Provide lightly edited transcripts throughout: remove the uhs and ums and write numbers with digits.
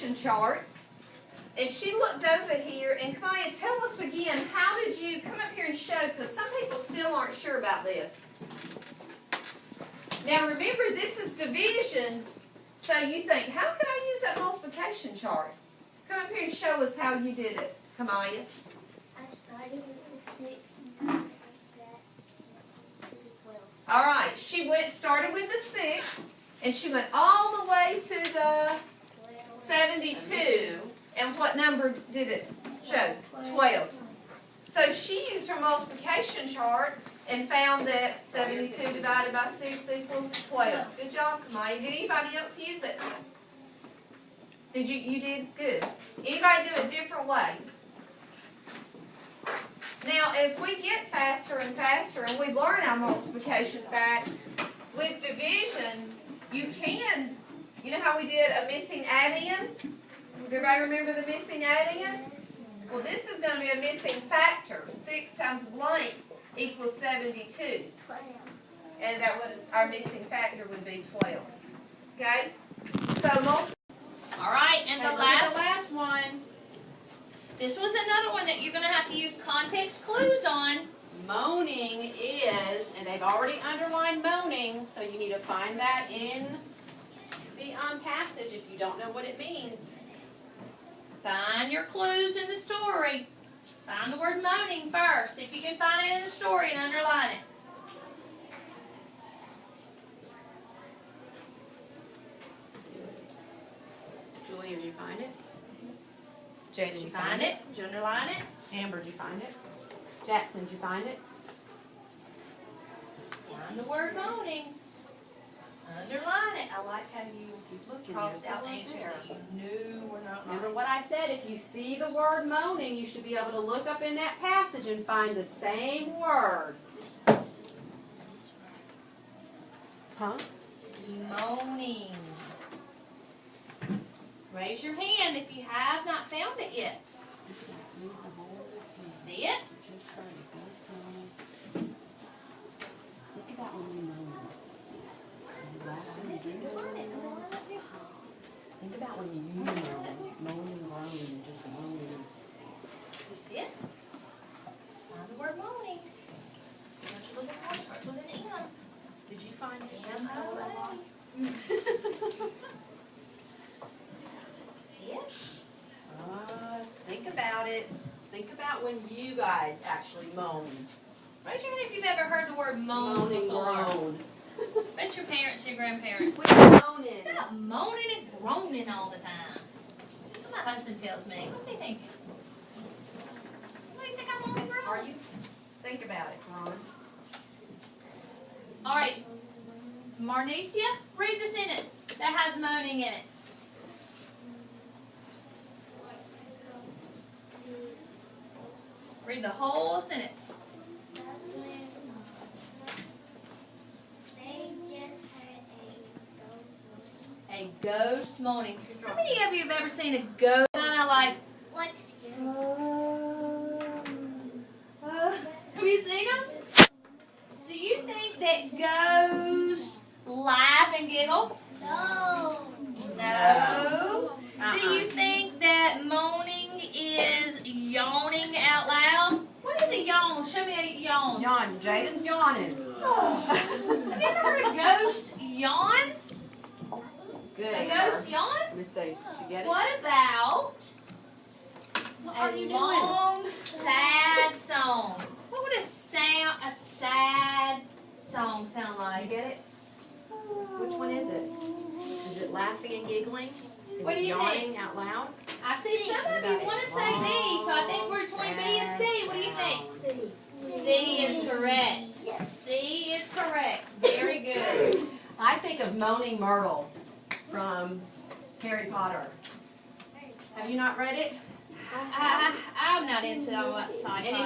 multiplication chart. And she looked over here, and Kaya, tell us again, how did you come up here and show, because some people still aren't sure about this. Now remember, this is division, so you think, how can I use that multiplication chart? Come up here and show us how you did it, Kamaya. I started with the 6 and that to the 12. All right, she started with the 6, and she went all the way to the 72. And what number did it show? 12. So she used her multiplication chart and found that 72 divided by 6 equals 12. Good job, Kamaya. Did anybody else use it? Did you? You did? Good. Anybody do it a different way? Now, as we get faster and faster and we learn our multiplication facts, with division, you can, you know how we did a missing add-in? Does everybody remember the missing add-in? Well, this is going to be a missing factor. 6 times blank equals 72. 12. And that would, our missing factor would be 12. Okay? So, all right, and the last one. This was another one that you're going to have to use context clues on. Moaning is, and they've already underlined moaning, so you need to find that in the passage if you don't know what it means. Find your clues in the story. Find the word moaning first. See if you can find it in the story and underline it. Julie, did you find it? Jay, Did you find it? Did you underline it? Amber, did you find it? Jackson, did you find it? Find the word moaning. Underline it. I like how you Keep looking. crossed out Right answers there. that you knew were not Remember right. what I said, if you see the word moaning, you should be able to look up in that passage and find the same word. Huh? Moaning. Raise your hand if you have not found it yet. See it? Think about when you moan. Think about when you moan and groan, just moaning. You see it? Find the word moaning. Don't you look at it? Starts with an M. Did you find it? Yes, I did. See it? Think about it. Think about when you guys actually moan. Raise your hand if you've ever heard the word moan Moaning, before. groan. Bet your parents and your grandparents. Quit moaning. Stop moaning and groaning all the time. That's what my husband tells me. What's he thinking? What do you think I'm moaning and groaning? Are you? Think about it, Ron. All right. Marnicia, read the sentence that has moaning in it. Read the whole sentence. They just heard A ghost moaning. How many of you have ever seen a ghost kind of like, scary. have you seen them? Do you think that ghosts laugh and giggle? No. No. Do you think that moaning is yawning out loud? What is a yawn? Show me a yawn. Yawn. Jaden's yawning. Have you ever heard a ghost yawn? Good. A ghost yawn? Let me see. Did you get it? What about are a you doing? long, sad song? What would a sad song sound You like? get it? Which one is it? Is it laughing and giggling? Is What it do you yawning think? out loud? I see some of you want to say B, so I think we're between B and C. What do you think? C is correct. Yes. C is correct. Very good. I think of Moaning Myrtle from Harry Potter. Have you not read it? I'm not into all that sci-fi And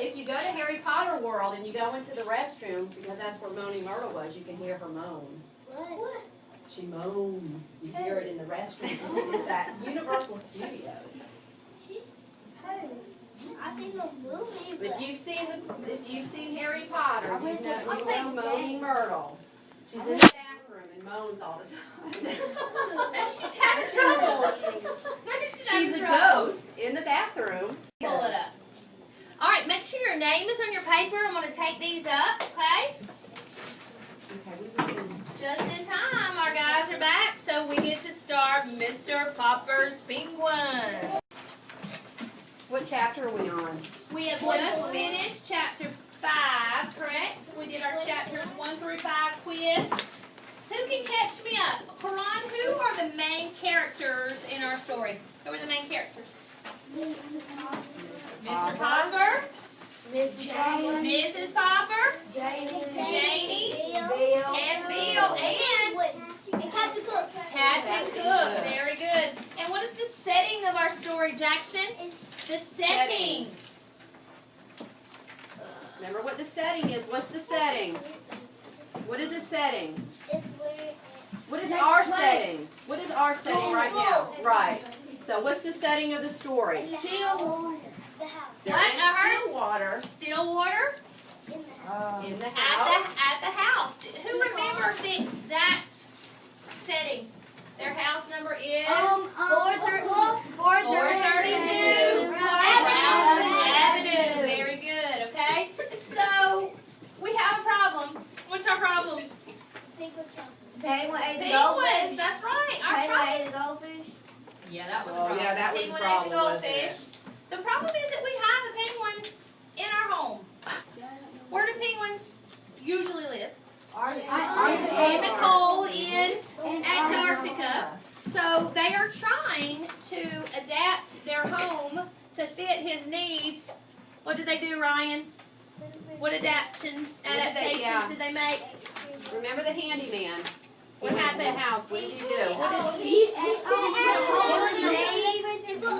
if you go to Harry Potter world and you go into the restroom, because that's where Moaning Myrtle was, you can hear her moan. What? She moans. You hear it in the restroom. It's at Universal Studios. She's heard. I seen the movie, but If you've seen Harry Potter, you know Okay. Moaning Myrtle. She's in the bathroom and moans all the time. Maybe she's having trouble. She's a ghost in the bathroom. Pull it up. All right, make sure your name is on your paper. I'm going to take these up, okay? Just in time, our guys are back, so we get to start Mr. Popper's Penguin. What chapter are we on? We have just finished chapter 5, correct? We did our chapters 1 through 5 quiz. Who can catch me up? Karan, who are the main characters in our story? Who are the main characters? Mr. Popper, Mrs. Popper, Janie, and Bill, and Captain Cook. Captain Cook. Very good. And what is the setting of our story, Jackson? The setting. Remember what the setting is. What's the setting? What is the setting? What is our setting? What is our setting right now? Right. So what's the setting of the story? The house. There What? is I heard- still water Still water in the at house. the house. Who remembers the exact setting? Their house number is 432 Brown Avenue. Very good. Okay. So we have a problem. What's our problem? Penguin ate the Penguins. goldfish. That's right. Our problem. Penguin ate the goldfish. Yeah, that was a Oh, problem. yeah, that was a Penguin problem, ate the wasn't goldfish. it? The problem is that we have a penguin in our home. Where do penguins usually live? In the cold in Antarctica. So they are trying to adapt their home to fit his needs. What did they do, Ryan? What adaptations did they make? Remember the handyman? He What went to the happened? house. What did he do?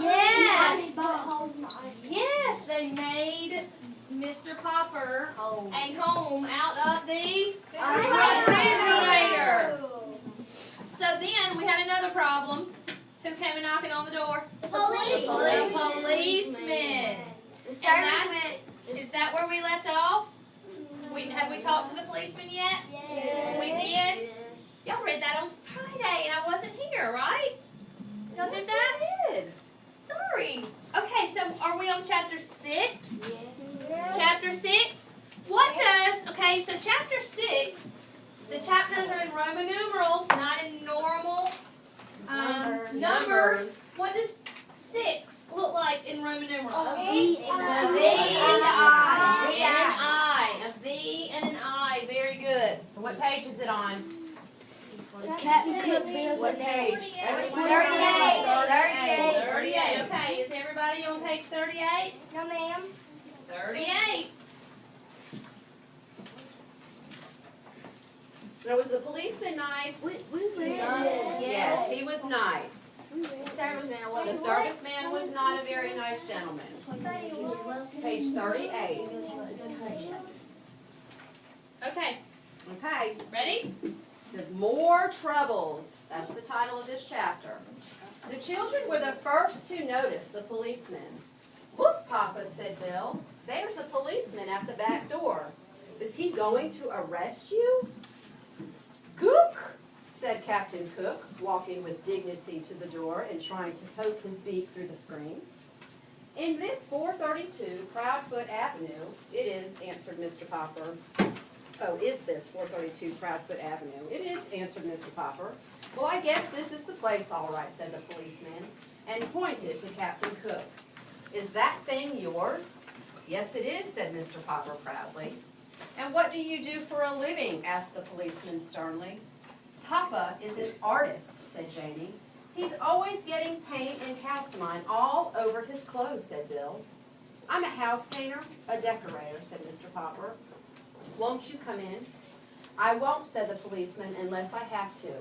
Yes. Yes, they made Mr. Popper a home out of the refrigerator. So then we had another problem. Who came and knocking on the door? The policeman. Is that where we left off? Have we talked to the policeman yet? We did? Y'all read that on Friday and I wasn't here, right? Y'all did that? Did. Sorry. Okay, so are we on chapter 6? Chapter 6? Okay, so chapter 6, the chapters are in Roman numerals, not in normal numbers. What does 6 look like in Roman numerals? A V and an I. A V and an I. Very good. What page is it on? Captain Cook builds What page? 38. Okay, is everybody on page 38? No, ma'am. 38. Now, was the policeman nice? Yes, he was nice. The serviceman was not a very nice gentleman. Page 38. Okay, Okay. ready? There's more troubles. That's the title of this chapter. The children were the first to notice the policeman. "Look, Papa," said Bill. "There's a policeman at the back door. Is he going to arrest you?" "Gook," said Captain Cook, walking with dignity to the door and trying to poke his beak through the screen. "In this 432 Proudfoot Avenue, it is," answered Mr. Popper. "Oh, is this 432 Proudfoot Avenue?" "It is," answered Mr. Popper. "Well, I guess this is the place, all right," said the policeman, and pointed to Captain Cook. "Is that thing yours?" "Yes, it is," said Mr. Popper proudly. "And what do you do for a living?" asked the policeman sternly. "Papa is an artist," said Janie. "He's always getting paint and calcimine all over his clothes," said Bill. "I'm a house painter, a decorator," said Mr. Popper. "Won't you come in?" "I won't," said the policeman, "unless I have to."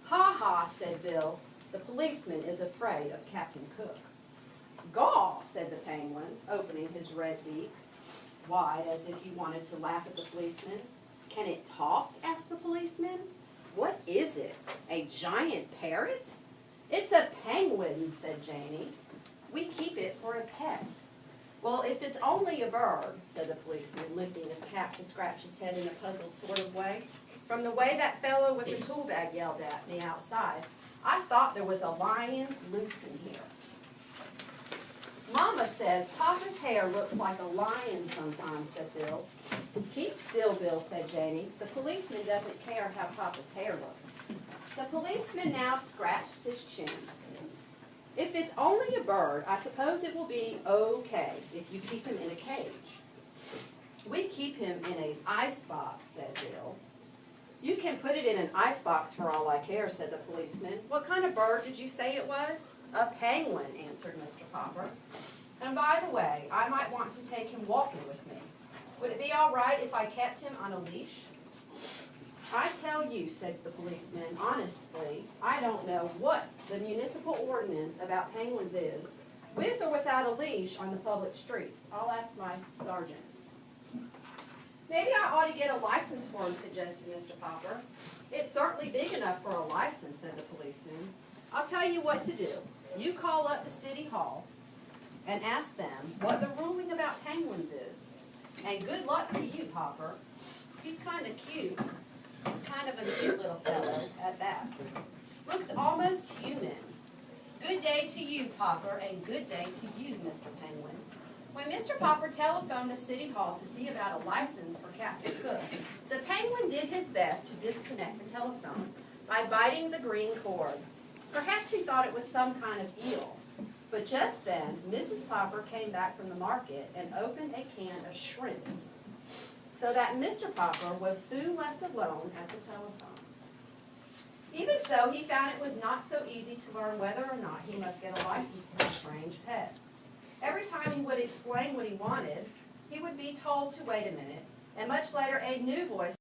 "Ha ha," said Bill. "The policeman is afraid of Captain Cook." "Gaw," said the penguin, opening his red beak wide as if he wanted to laugh at the policeman. "Can it talk?" asked the policeman. "What is it? A giant parrot?" "It's a penguin," said Janie. "We keep it for a pet." "Well, if it's only a bird," said the policeman, lifting his cap to scratch his head in a puzzled sort of way, "from the way that fellow with the tool bag yelled at me outside, I thought there was a lion loose in here. Mama says Papa's hair looks like a lion sometimes, said Bill. Keep still, Bill, said Janie. The policeman doesn't care how Papa's hair looks. The policeman now scratched his chin. If it's only a bird, I suppose it will be okay if you keep him in a cage. We keep him in an icebox, said Bill. You can put it in an icebox for all I care, said the policeman. What kind of bird did you say it was? A penguin, answered Mr. Popper. And by the way, I might want to take him walking with me. Would it be all right if I kept him on a leash? I tell you, said the policeman, honestly, I don't know what the municipal ordinance about penguins is, with or without a leash on the public streets. I'll ask my sergeant. Maybe I ought to get a license for him, suggested Mr. Popper. It's certainly big enough for a license, said the policeman. I'll tell you what to do. You call up the city hall and ask them what the ruling about penguins is. And good luck to you, Popper. He's kind of cute. He's kind of a cute little fellow at that. Looks almost human. Good day to you, Popper, and good day to you, Mr. Penguin. When Mr. Popper telephoned the city hall to see about a license for Captain Cook, the penguin did his best to disconnect the telephone by biting the green cord. Perhaps he thought it was some kind of eel. But just then, Mrs. Popper came back from the market and opened a can of shrimps, so that Mr. Popper was soon left alone at the telephone. Even so, he found it was not so easy to learn whether or not he must get a license for a strange pet. Every time he would explain what he wanted, he would be told to wait a minute, and much later a new voice